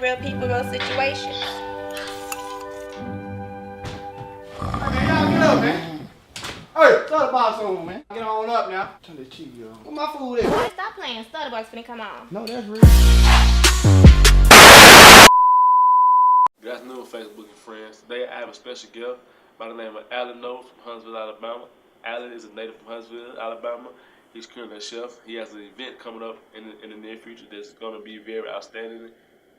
real people, real situations. Hey, y'all get up, man. Hey, Stutter Box on, man. Get on up now. Turn the TV on. Where my food is? Boy, stop playing. Stutter Box finna come on. No, that's real. Good afternoon, Facebook and friends. Today I have a special guest by the name of Alan Noble from Huntsville, Alabama. Alan is a native from Huntsville, Alabama. He's currently a chef. He has an event coming up in the near future that's going to be very outstanding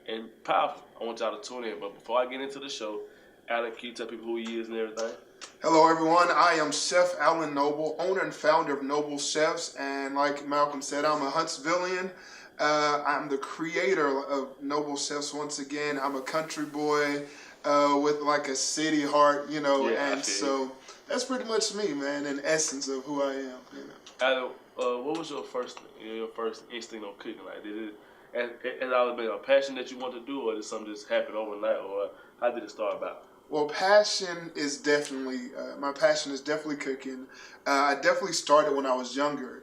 and powerful. I want y'all to tune in. But before I get into the show, Alan, can you tell people who he is and everything? Hello everyone, I am Chef Alan Noble, owner and founder of Noble Chefs, and like Malcolm said, I'm a Huntsvillian. I'm the creator of Noble Chefs once again. I'm a country boy with like a city heart, you know, and so that's pretty much me, man, in essence of who I am, you know. Alan, what was your first instinct on cooking? Like, did it always been a passion that you wanted to do, or did something just happen overnight, or how did it start about? Well, passion is definitely, my passion is definitely cooking. I definitely started when I was younger.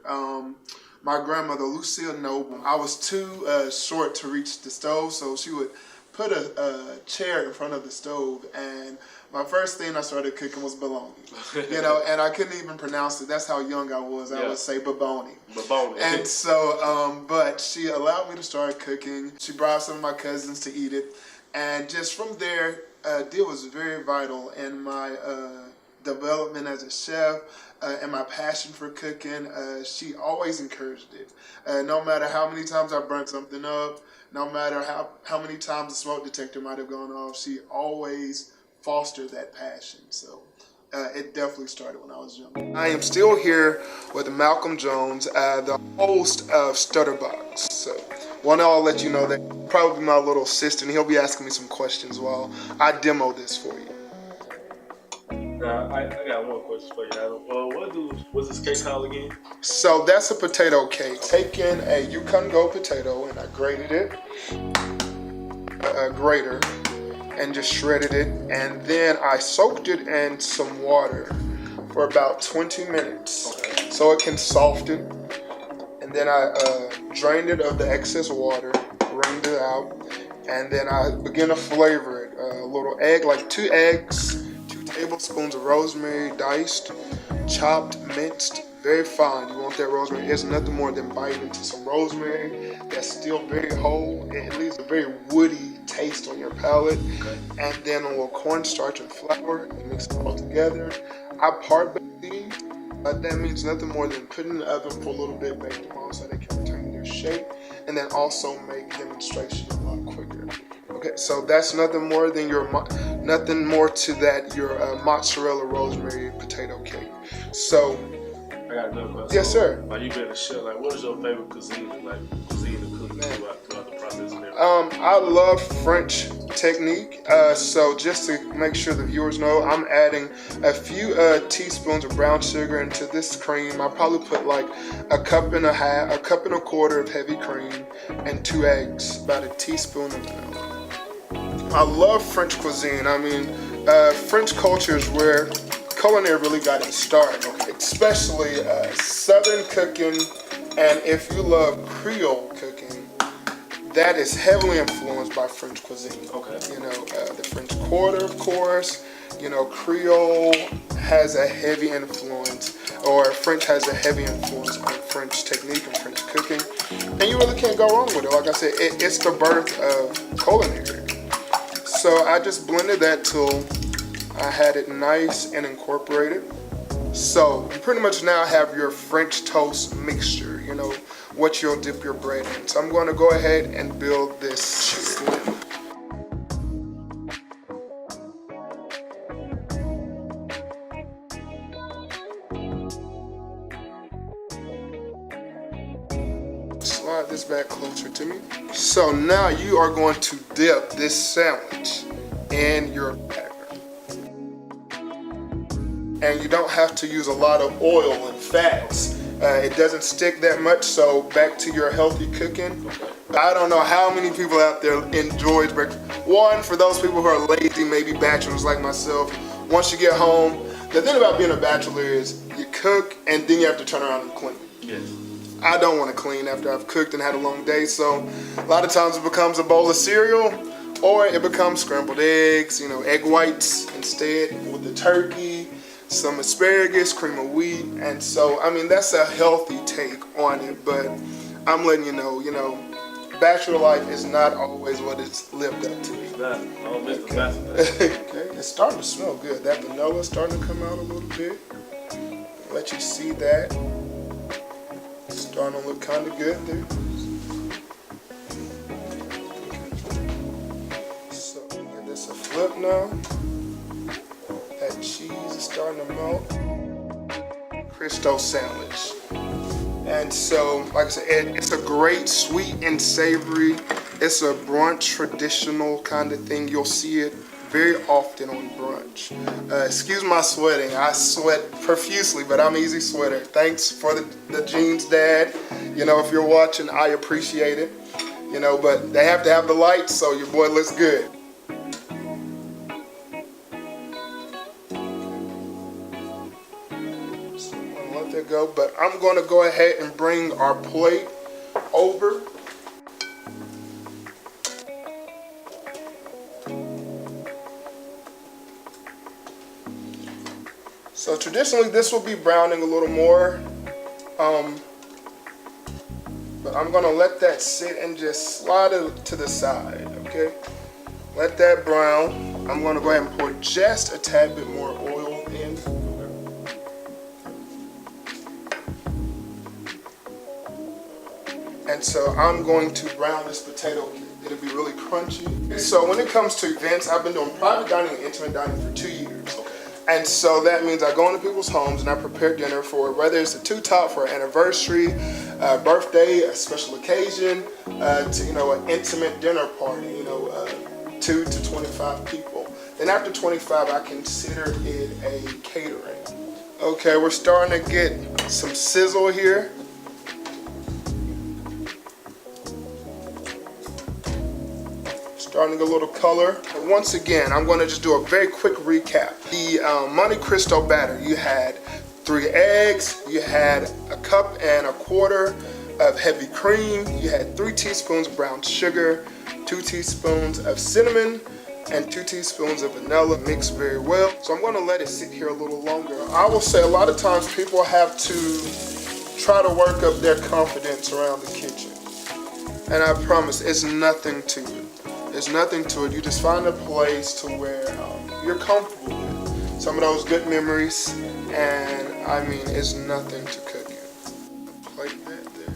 My grandmother, Lucille Noble, I was too short to reach the stove, so she would put a chair in front of the stove, and my first thing I started cooking was bologna. You know, and I couldn't even pronounce it. That's how young I was. I would say baboni. Baboni. And so, but she allowed me to start cooking. She brought some of my cousins to eat it, and just from there, it was very vital in my development as a chef and my passion for cooking. She always encouraged it. No matter how many times I burnt something up, no matter how many times the smoke detector might have gone off, she always fostered that passion. So it definitely started when I was young. I am still here with Malcolm Jones, the host of Stutter Box. So I'll let you know that probably my little assistant, he'll be asking me some questions while I demo this for you. I got one question for you, Adam. What's this cake called again? So that's a potato cake. Taking a Yukon Gold potato and I grated it, a grater, and just shredded it. And then I soaked it in some water for about 20 minutes so it can soften. And then I drained it of the excess water, wringed it out, and then I began to flavor it. A little egg, like 2 eggs, 2 tablespoons of rosemary, diced, chopped, minced, very fine. You want that rosemary. It's nothing more than biting into some rosemary that's still very whole. It leaves a very woody taste on your palate. And then a little cornstarch and flour. You mix it all together. I part bake these. That means nothing more than put in the oven for a little bit, bake them all so they can retain their shape, and then also make demonstration a lot quicker. Okay, so that's nothing more than your mozzarella rosemary potato cake. So I got another question. Yes, sir. Like, you been a chef. Like, what is your favorite cuisine to cook throughout the process and everything? I love French technique. So just to make sure the viewers know, I'm adding a few teaspoons of brown sugar into this cream. I probably put like a cup and a quarter of heavy cream, and 2 eggs, about a teaspoon of milk. I love French cuisine. I mean, French culture is where culinary really got its start, especially Southern cooking, and if you love Creole cooking, that is heavily influenced by French cuisine. You know, the French Quarter, of course. You know, Creole has a heavy influence, or French has a heavy influence on French technique and French cooking, and you really can't go wrong with it. Like I said, it's the birth of culinary. So I just blended that till I had it nice and incorporated. So you pretty much now have your French toast mixture, you know, what you'll dip your bread in. So I'm going to go ahead and build this slip. Slide this back closer to me. So now you are going to dip this sandwich in your batter. And you don't have to use a lot of oil and fats. It doesn't stick that much, so back to your healthy cooking. I don't know how many people out there enjoy breakfast. One, for those people who are lazy, maybe bachelors like myself, once you get home, the thing about being a bachelor is you cook and then you have to turn around and clean. Yes. I don't want to clean after I've cooked and had a long day, so a lot of times it becomes a bowl of cereal. Or it becomes scrambled eggs, you know, egg whites instead with the turkey, some asparagus, cream of wheat. And so, I mean, that's a healthy take on it, but I'm letting you know, bachelor life is not always what it's lived up to be. It's not. I don't miss the bachelor. Okay, it's starting to smell good. That vanilla's starting to come out a little bit. Let you see that. It's starting to look kind of good there. So, give this a flip now. That cheese is starting to melt. Cristo sandwich. And so, like I said, it's a great sweet and savory. It's a brunch traditional kind of thing. You'll see it very often on brunch. Excuse my sweating. I sweat profusely, but I'm an easy sweater. Thanks for the jeans, Dad. You know, if you're watching, I appreciate it. You know, but they have to have the lights, so your boy looks good. So I'm gonna let that go, but I'm gonna go ahead and bring our plate over. So traditionally this will be browning a little more, but I'm gonna let that sit and just slide it to the side, okay? Let that brown. I'm gonna go ahead and pour just a tad bit more oil in. And so I'm going to brown this potato. It'll be really crunchy. So when it comes to events, I've been doing private dining and intimate dining for 2 years. And so that means I go into people's homes and I prepare dinner for whether it's a two-top for an anniversary, a birthday, a special occasion, to, you know, an intimate dinner party, 2 to 25 people. Then after 25, I consider it a catering. Okay, we're starting to get some sizzle here. Starting to get a little color. But once again, I'm going to just do a very quick recap. The Monte Cristo batter, you had 3 eggs, you had a cup and a quarter of heavy cream, you had 3 teaspoons of brown sugar, 2 teaspoons of cinnamon, and 2 teaspoons of vanilla mixed very well. So I'm going to let it sit here a little longer. I will say a lot of times people have to try to work up their confidence around the kitchen. And I promise, it's nothing to it. There's nothing to it. You just find a place to where you're comfortable with. Some of those good memories, and I mean, it's nothing to cooking. Like that there.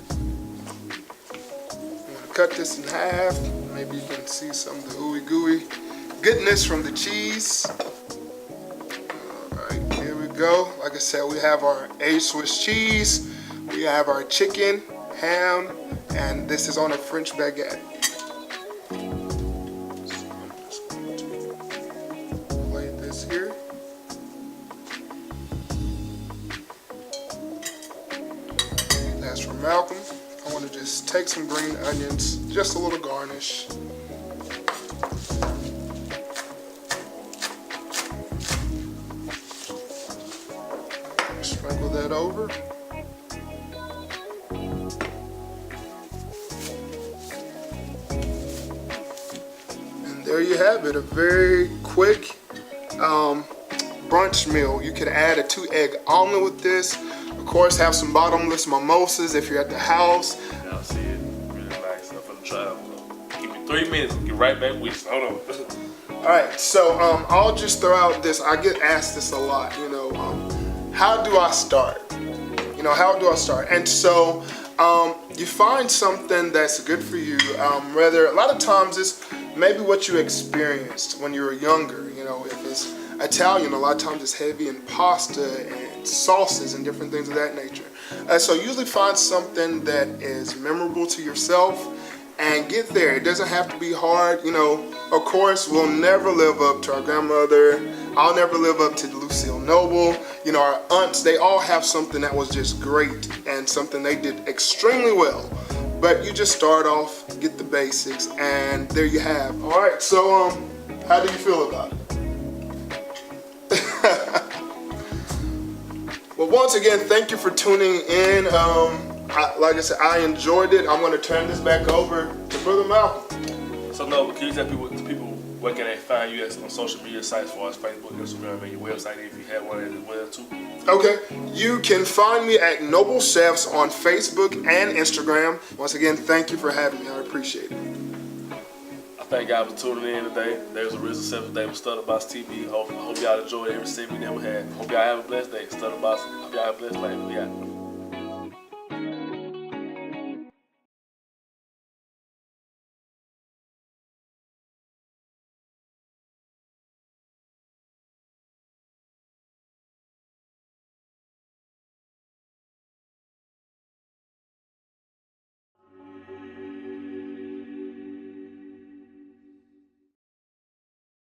I'm gonna cut this in half. Maybe you can see some of the ooey gooey goodness from the cheese. All right, here we go. Like I said, we have our aged Swiss cheese. We have our chicken, ham, and this is on a French baguette. Here. That's from Malcolm. I want to just take some green onions, just a little garnish. Sprinkle that over. And there you have it, a very quick brunch meal. You could add a 2-egg omelet with this. Of course, have some bottomless mimosas if you're at the house. Y'all see it, really nice. I'm gonna try it. Give me 3 minutes. Get right back with you. Hold on. All right, so I'll just throw out this. I get asked this a lot. How do I start? How do I start? And so you find something that's good for you. Rather, a lot of times it's maybe what you experienced when you were younger. If it's Italian, a lot of times it's heavy in pasta and sauces and different things of that nature. So usually find something that is memorable to yourself and get there. It doesn't have to be hard. Of course, we'll never live up to our grandmother. I'll never live up to Lucille Noble. Our aunts, they all have something that was just great and something they did extremely well. But you just start off, get the basics, and there you have. All right, so how do you feel about it? Well, once again, thank you for tuning in. Like I said, I enjoyed it. I'm going to turn this back over to Brother Malcolm. So no, can you tell people where can they find you on social media sites as far as Facebook, Instagram, and your website if you have one as well too? Okay, you can find me at Noble Chefs on Facebook and Instagram. Once again, thank you for having me. I appreciate it. I thank y'all for tuning in today. There's a real successful day with Stutter Box TV. Hope y'all enjoyed every segment that we had. Hope y'all have a blessed day. Stutter Box. Hope y'all have a blessed day. We out.